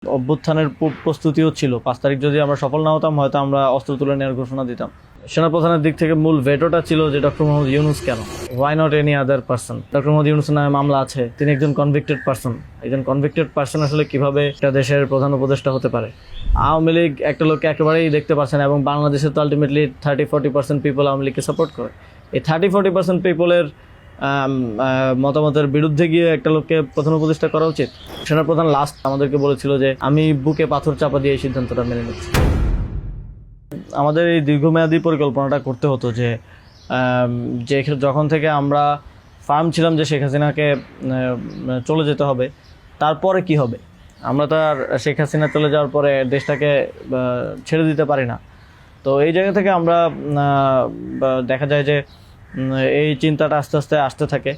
অভ্যুত্থানের প্রস্তুতিও ছিল। 5 তারিখ যদি আমরা সফল না হতাম, হয়তো আমরা অস্ত্র তুলে নেওয়ার ঘোষণা দিতাম। সেনাপ্রধানের দিক থেকে মূল ভেটোটা ছিল যে ডক্টর মোহাম্মদ ইউনূস কেন, why not any other person. Doctor Mohammad ইউনূসের নামে মামলা আছে, তিনি একজন কনভিক্টেড পারসন। একজন কনভিক্টেড পারসন আসলে কিভাবে একটা দেশের প্রধান উপদেষ্টা হতে পারে? আওয়ামী লীগ একটা লোককে একেবারেই দেখতে পারছে না, এবং বাংলাদেশে তো আলটিমেটলি 30-40% পিপল আওয়ামী লীগকে সাপোর্ট করে। এই 30-40% পিপলের মতামতের বিরুদ্ধে গিয়ে একটা লোককে প্রধান উপদেষ্টা করা উচিত? সেনাপ্রধান লাস্ট আমাদেরকে বলেছিল যে আমি বুকে পাথর চাপা দিয়ে এই সিদ্ধান্তটা মেনে নিচ্ছি। আমাদের এই দীর্ঘমেয়াদী পরিকল্পনাটা করতে হতো যে যখন থেকে আমরা ফার্ম ছিলাম যে শেখ হাসিনাকে চলে যেতে হবে, তারপরে কি হবে? আমরা তো আর শেখ হাসিনা চলে যাওয়ার পরে দেশটাকে ছেড়ে দিতে পারি না। তো এই জায়গা থেকে আমরা দেখা যায় যে এই চিন্তাটা আস্তে আস্তে আসতে থাকে,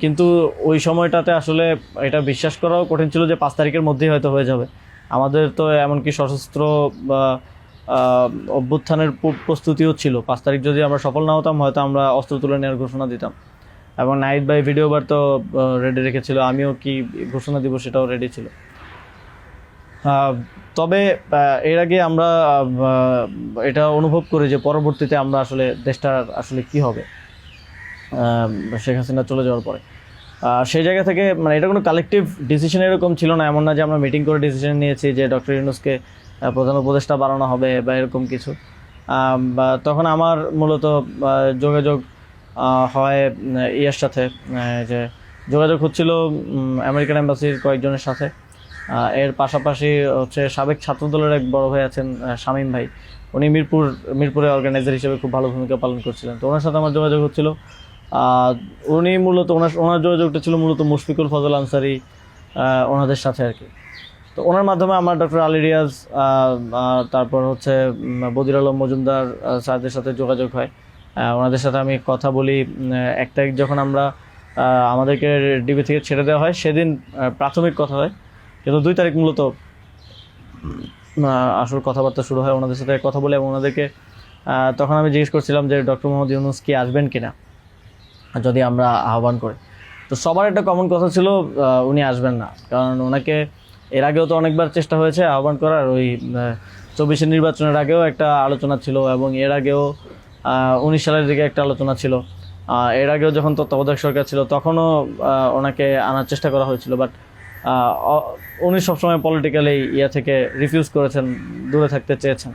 কিন্তু ওই সময়টাতে আসলে এটা বিশ্বাস করাও কঠিন ছিল যে 5 তারিখের মধ্যেই হয়তো হয়ে যাবে। আমাদের তো এমনকি সশস্ত্র অভ্যুত্থানের প্রস্তুতিও ছিল। 5 তারিখ যদি আমরা সফল না হতাম, হয়তো আমরা অস্ত্র তুলে নেওয়ার ঘোষণা দিতাম। এবং নাহিদ ভাই ভিডিও বার তো রেডি রেখেছিল, আমিও কি ঘোষণা দিব সেটাও রেডি ছিল। তবে এর আগে আমরা এটা অনুভব করি যে পরবর্তীতে আমরা আসলে দেশটার আসলে কি হবে শেখ হাসিনা চলে যাওয়ার পরে। সেই জায়গা থেকে মানে এটা কোনো কালেকটিভ ডিসিশন এরকম ছিল না, এমন না যে আমরা মিটিং করে ডিসিশন নিয়েছি যে ডক্টর ইউনূসকে প্রধান উপদেষ্টা বানানো হবে বা এরকম কিছু। তখন আমার মূলত যোগাযোগ হয় ইয়ের সাথে, যে যোগাযোগ হচ্ছিল আমেরিকান এম্বাসির কয়েকজনের সাথে। এর পাশাপাশি হচ্ছে সাবেক ছাত্রদলের এক বড় ভাই আছেন শামীম ভাই, উনি মিরপুরে অর্গানাইজার হিসেবে খুব ভালো ভূমিকা পালন করছিলেন। তো ওনার সাথে আমার যোগাযোগ হচ্ছিল। উনি মূলত ওনার যোগাযোগটা ছিল মূলত মুশফিকুল ফজল আনসারি ওনাদের সাথে আর কি। তো ওনার মাধ্যমে আমার ডক্টর আলী রিয়াজ, তারপর হচ্ছে বদির আলম মজুমদার স্যারদের সাথে যোগাযোগ হয়। ওনাদের সাথে আমি কথা বলি। 1 তারিখ যখন আমরা আমাদেরকে ডিবি থেকে ছেড়ে দেওয়া হয়, সেদিন প্রাথমিক কথা হয়, কিন্তু 2 তারিখ মূলত আসল কথাবার্তা শুরু হয়। ওনাদের সাথে কথা বলে এবং ওনাদেরকে তখন আমি জিজ্ঞেস করছিলাম যে ডক্টর মোহাম্মদ ইউনূস কি আসবেন কিনা যদি আমরা আহ্বান করি। তো সবার একটা কমন কথা ছিল উনি আসবেন না, কারণ ওনাকে এর আগেও তো অনেকবার চেষ্টা হয়েছে আহ্বান করার। ওই 24 নির্বাচনের আগেও একটা আলোচনা ছিল, এবং এর আগেও 19 সালের দিকে একটা আলোচনা ছিল। এর আগেও যখন তত্ত্বাবধায়ক সরকার ছিল তখনও ওনাকে আনার চেষ্টা করা হয়েছিল, বাট উনি সবসময় পলিটিক্যালি থেকে রিফিউজ করেছেন, দূরে থাকতে চেয়েছেন।